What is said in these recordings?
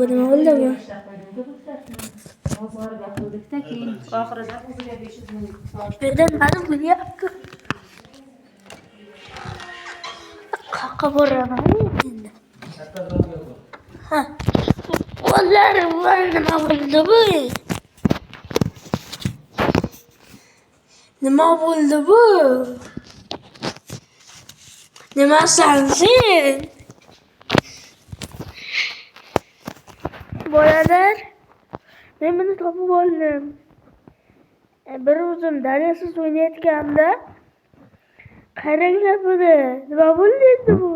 bu nima bo'ldi bu? Birden bana bo'lyapti. Qayoqqa boraman endi? Ha. Ular nima bo'ldi bu? Nima bo'ldi bu? Nimasan sen? Bolalar, men buni topib oldim. Bir o'zim daryasiz o'ynayotganimda qaranglar buni. Nima bo'ldi endi bu?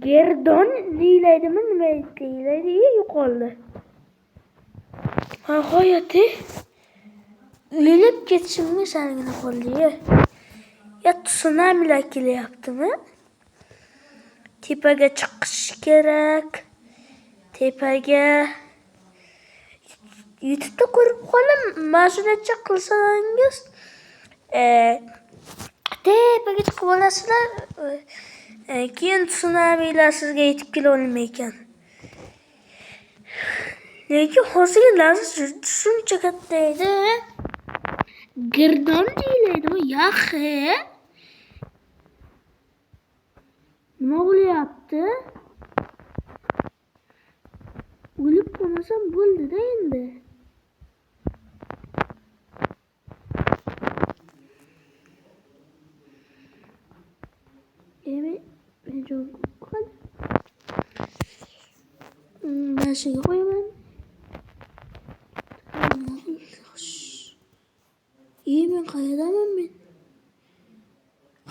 Gerdon deyilaydimi, nima deyiladi? Yo'qoldi. Nihoyat uyilib ketishimga salgina qoldi. Ya tsunamilar kelyaptimi? Tepaga chiqish kerak. Tepaga YouTube'da ko'rib qoldim. Mashinacha qilsangiz, tepaga chiqib olasizlar. Keyin tsunamilar sizga yetib kela olmaydi. Lekin hozirgi lahza shuncha katta edi. Girdon deyilaydimi? Yaxshi. Nima bo'lyapti? O'lib qolmasam bo'ldi-da endi. Men jon qoldi. Mashiga qo'yaman. Men qayerdaman men?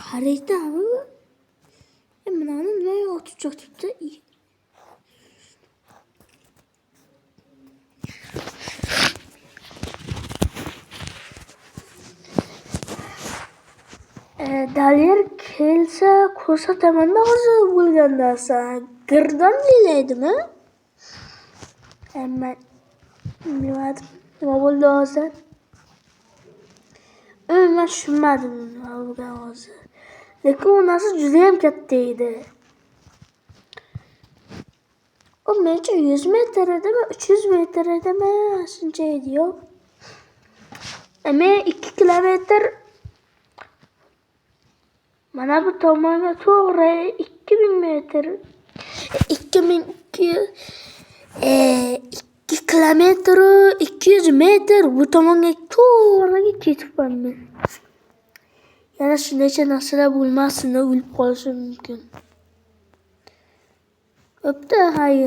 Xaritami bu? Mana nima otib chotibdi? Dalyer kelsa ko'rsataman-da hozir bo'lgan narsa. Girdon deyilaydimi? Men bilmadim. Nima bo'ldi hozir? Men tushunmadim nima bo'lgan hozir. Lekin u narsa juda ham katta edi. O mencha 100 metr edimi, 300 metr edimi? Shuncha edi-yu. Men 2 kilometr mana bu tomonga to'g'ri 2000 metr. 2 kilometr 200 metr bu tomonga to'g'ri ketibman men. Yana shuncha narsalar bo'lmasin, o'lib qolishim mumkin. Bo'pti, hayır.